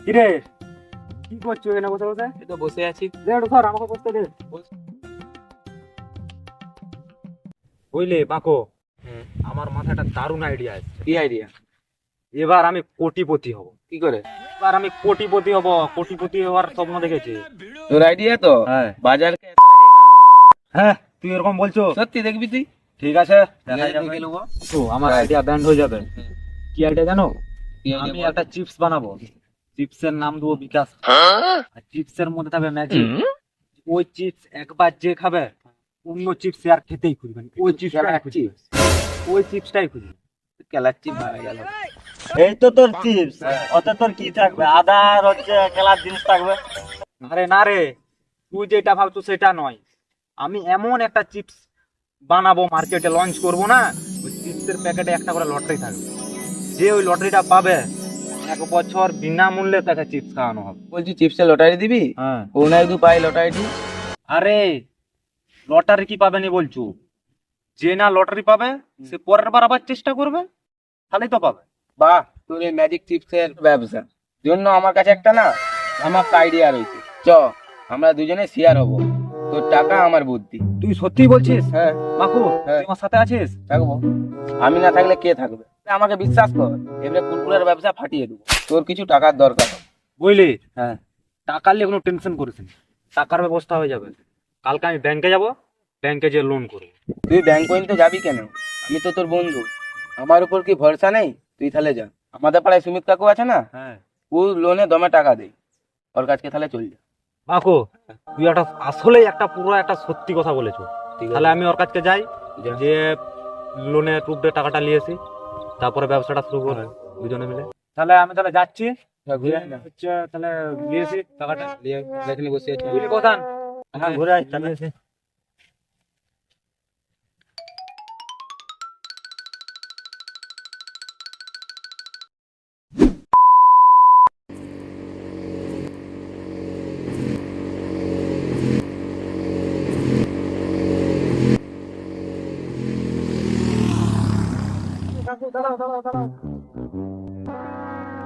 কিরে কি করছো এখানে বসে বসে? এই তো বসে আছি। দে একটু ধর, আমাকে বসতে দে। বুঝলি বাঁকো, আমার মাথায় একটা দারুণ আইডিয়া আছে। কি আইডিয়া? এবার আমি কোটিপতি হব। কি করে? এবার আমি কোটিপতি হব, কোটিপতি হওয়ার স্বপ্ন দেখেছি। তোর আইডিয়া তো? হ্যাঁ বাজারকে হ্যাঁ, তুই এরকম বলছো? সত্যি দেখবি তুই? ঠিক আছে, দেখা দেখা যাবে। দেখে নেবো। তো আমার আইডিয়া ব্যান্ড হয়ে যাবে। কি আইডিয়া জানো? কি idea আমি বল? একটা চিপস বানাবো। চিপসের নাম দেবো বিকাশ। আর চিপসের মধ্যে থাকবে ম্যাজিক। ওই চিপস একবার যে খাবে অন্য চিপস আর খেতেই খুঁজবে না। ওই চিপসটাই খুঁজবে, ওই চিপসটাই খুঁজবে। কেলাচ্ছি মারা গেল। এই তো তোর চিপস, ওতে তোর কি থাকবে? আদা আর হচ্ছে খেলার জিনিস থাকবে। আরে না রে, তুই যেটা ভাবছো সেটা নয়। আমি এমন একটা চিপস বানাবো, মার্কেটে লঞ্চ করব না, ওই চিপসের প্যাকেটে একটা করে লটারি থাকবে। যে ওই লটারিটা পাবে 1 বছর বিনামূল্যে তাকে চিপস খাওয়ানো হবে। বলছি চিপসে লটারি দিবি? হ্যাঁ। কোন একদু পাই লটারিটি? আরে লটারি কি পাবে নি বলছো? যে না লটারি পাবে সে পরের বার আবার চেষ্টা করবে, তাহলেই তো পাবে। বাহ, তোর এই ম্যাজিক চিপসের ব্যবসা জন্য আমার কাছে একটা না আমার আইডিয়া রয়েছে। চ আমরা দুজনে শেয়ার হব, তোর টাকা আমার বুদ্ধি। তুই সত্যি বলছিস? হ্যাঁ বাকু, হ্যাঁ। তুই আমার সাথে আছিস? থাকবো। আমি না থাকলে কে থাকবে? আমাকে বিশ্বাস কর, এবারে কুরকুরের ব্যবসা ফাটিয়ে দেবো। তোর কিছু টাকার দরকার হবে। বুঝলি, হ্যাঁ টাকার নিয়ে কোনো টেনশন করিস না, টাকার ব্যবস্থা হয়ে যাবে। কালকে আমি ব্যাংকে যাব, ব্যাংকে যে লোন করবো। তুই ব্যাংক পর্যন্ত যাবি কেন? আমি তো তোর বন্ধু, আমার উপর কি ভরসা নেই? তুই তাহলে যা। আমাদের পাড়ায় সুমিত কাকু আছে না, হ্যাঁ ও লোনে দমে টাকা দেয়, ওর কাছকে তাহলে চল যা। বাকু, তুই একটা আসলেই একটা পুরো একটা সত্যি কথা বলেছো। ঠিক তাহলে আমি ওর কাছে যাই, যা। যে লোনের টুকরে টাকাটা নিয়ে আসি, তারপরে ব্যবসাটা শুরু করবো দুজনে মিলে। তাহলে আমি তাহলে যাচ্ছি, ঘুরে আয় না। হচ্ছে তাহলে নিয়ে আসি টাকাটা। লিয়ে এখানে বসে আছি। বুঝলি কোথান? হ্যাঁ ঘুরে আয় তাহলে।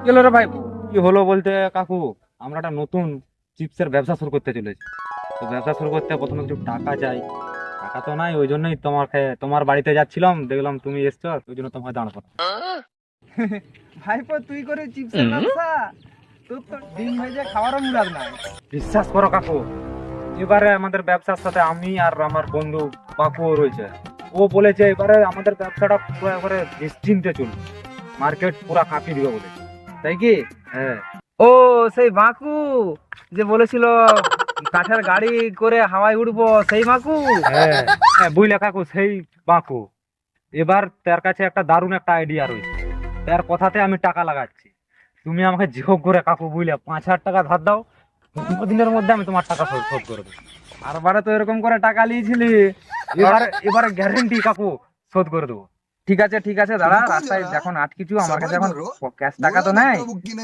কি হলো রে ভাই? কি হলো বলতে কাকু, আমরা একটা নতুন চিপসের ব্যবসা শুরু করতে চলেছি। তো ব্যবসা শুরু করতে প্রথমে কিছু টাকা চাই। টাকা তো নাই, ওই জন্যই তোমার বাড়িতে যাচ্ছিলাম, দেখলাম তুমি এসছো, ওই জন্য তোমাকে দাঁড় করা। ভাইপো তুই করে চিপসের ব্যবসা? তোর তো ডিম ভেজে খাওয়ারও মুরাদ নাই। বিশ্বাস করো কাকু, এবারে আমাদের ব্যবসার সাথে আমি আর আমার বন্ধু বাকুও রয়েছে। ও বলেছে এবারে আমাদের ব্যবসাটা পুরো একবারে নিশ্চিন্তে চলবে, মার্কেট পুরা কাঁপিয়ে দিবে বলে। তাই কি? হ্যাঁ ও সেই বাঁকু যে বলেছিল কাঠের গাড়ি করে হাওয়ায় উঠবো, সেই বাঁকু? হ্যাঁ হ্যাঁ, বুঝলে কাকু, সেই বাঁকু। এবার তার কাছে একটা দারুণ একটা আইডিয়া রয়েছে, তার কথাতে আমি টাকা লাগাচ্ছি। তুমি আমাকে যোগ করে কাকু, বুঝলে, 5,000 টাকা ধার দাও, 2 দিনের মধ্যে আমি তোমার টাকা শোধ করে দেবো। আর বারে তো এরকম করে টাকা নিয়েছিলি, এবারে এবারে গ্যারেন্টি কাকু শোধ করে দেবো। ঠিক আছে ঠিক আছে দাদা, রাস্তায় যখন আটকিছু, আমার কাছে এখন ক্যাশ টাকা তো নেই,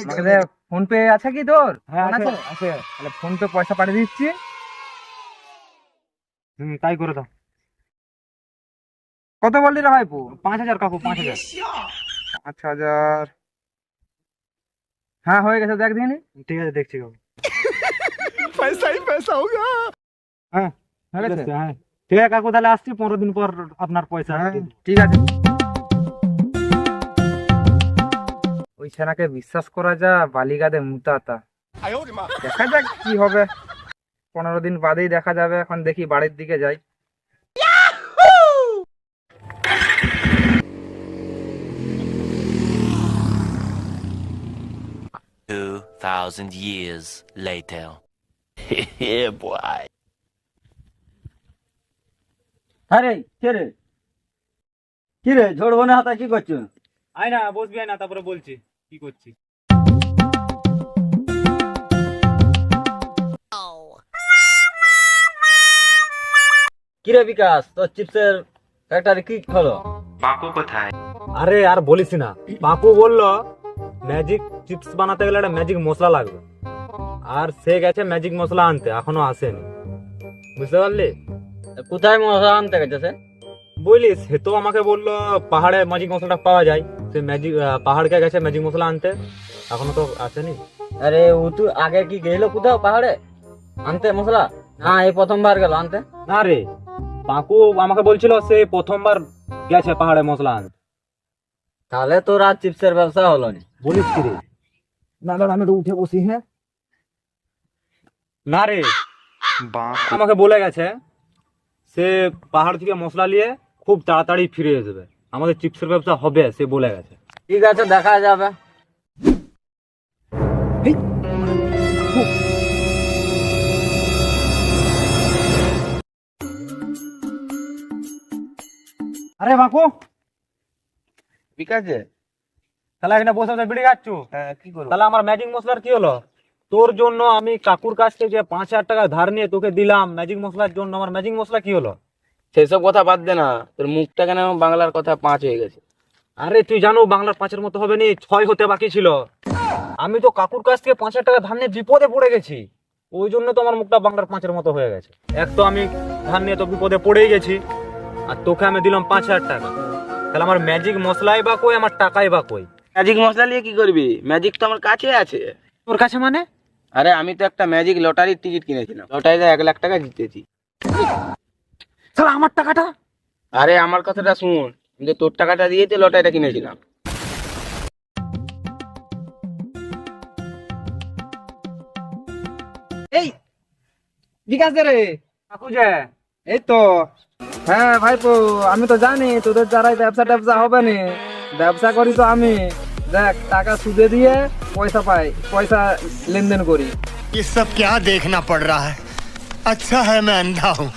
আমার কাছে ফোন পে আছে কি তোর? হ্যাঁ ফোন আছে আছে? আছে। তাহলে ফোন পে পয়সা পাঠিয়ে দিচ্ছি। তাই করে দাও। কত বললি রে ভাইপো? 5,000 কাকু, 5,000। 5,000? হ্যাঁ হয়ে গেছে, দেখ দিনি। ঠিক আছে, দেখছি কাকু। হ্যাঁ ঠিক হয়ে গেছে। আছে, হ্যাঁ ঠিক আছে কাকু, তাহলে আসছি 15 দিন পর আপনার পয়সা হ্যাঁ, দিয়ে দেবো। ঠিক আছে। ওই সেনাকে বিশ্বাস করা যা বালিগাদে মুতাতা। দেখা যাক কি হবে, 15 দিন বাদেই দেখা যাবে। এখন দেখি বাড়ির দিকে যাই। Two thousand years later. Yeah, boy. আরে কে রে? কি রে ঝড়বো না হাতা কি করছো? আয় না, বসবি, আয় না, তারপরে বলছি কি করছি। কি রে বিকাশ, তোর চিপসের ফ্যাক্টরি কি হলো? আরে আর বলিস না, বাপু বললো ম্যাজিক চিপস বানাতে গেলে একটা ম্যাজিক মশলা লাগবে, আর সে গেছে ম্যাজিক মশলা আনতে, এখনো আসেনি। বুঝতে পারলি? কোথায় মশলা আনতে গেছে সে? বুঝলি, সে তো আমাকে বললো পাহাড়ে ম্যাজিক মশলাটা পাওয়া যায়, সে ম্যাজিক পাহাড়কে গেছে ম্যাজিক মশলা আনতে, এখনো তো আসেনি। আরে ও তো আগে কি গেল কোথাও পাহাড়ে আনতে মশলা? না এই প্রথমবার গেল আনতে। না রে, পাঁকু আমাকে বলছিল সে প্রথমবার গেছে পাহাড়ে মশলা আনতে। তাহলে তোর আর চিপসের ব্যবসা হলো না। বলিস কি রে? না দাঁড়া, আমি একটু উঠে বসি। হ্যাঁ, না রে, আমাকে বলে গেছে সে পাহাড় থেকে মশলা নিয়ে খুব তাড়াতাড়ি ফিরে আসবে, আমাদের চিপসের ব্যবসা হবে, সে বলে গেছে। ঠিক আছে, দেখা যাবে। আরে বাকু, ঠিক আছে। তাহলে এখানে বসে বসে বিড়ি খাচ্ছু? হ্যাঁ, কি করবো? তাহলে আমার ম্যাজিক মশলার কি হলো? তোর জন্য আমি কাকুর কাছ থেকে 5,000 টাকা ধার নিয়ে তোকে দিলাম ম্যাজিক মশলার জন্য, আমার ম্যাজিক মশলা কি হলো? সেসব কথা বাদ দে না, তোর মুখটা কেন বাংলার কথা 5 হয়ে গেছে? আরে তুই জানো বাংলার 5-এর মতো হবে নি, 6 হতে বাকি ছিল। আমি তো কাকুর কাছ থেকে 5,000 টাকা ধার নিয়ে বিপদে পড়ে গেছি, ওই জন্য তো আমার মুখটা বাংলার 5-এর মতো হয়ে গেছে। এক তো আমি ধার নিয়ে তো বিপদে পড়েই গেছি, আর তোকে আমি দিলাম 5,000 টাকা। তাহলে আমার ম্যাজিক মশলাই বা কই, আমার টাকাই বা কই? ম্যাজিক মশলা নিয়ে কি করবি? ম্যাজিক তো আমার কাছে আছে। তোর কাছে মানে? আরে আমি তো একটা ম্যাজিক লটারির টিকিট কিনেছিলাম, লটারিতে 1 লাখ টাকা জিতেছি। তাহলে আমার টাকাটা? আরে আমার কথাটা শুন, আমি তো তোর টাকাটা দিয়ে তো লটারিটা কিনেছিলাম। এই ঠিক আছে রে কাকু যে এই তো। হ্যাঁ ভাইপো, আমি তো জানি তোদের দ্বারাই ব্যবসা ট্যাবসা হবে না। ব্যবসা করি তো আমি, দেখ টাকা সুদে দিয়ে পয়সা পাই, পয়সা লেনদেন করি। ये सब क्या देखना पड़ रहा है? अच्छा है मैं अंधा हूँ।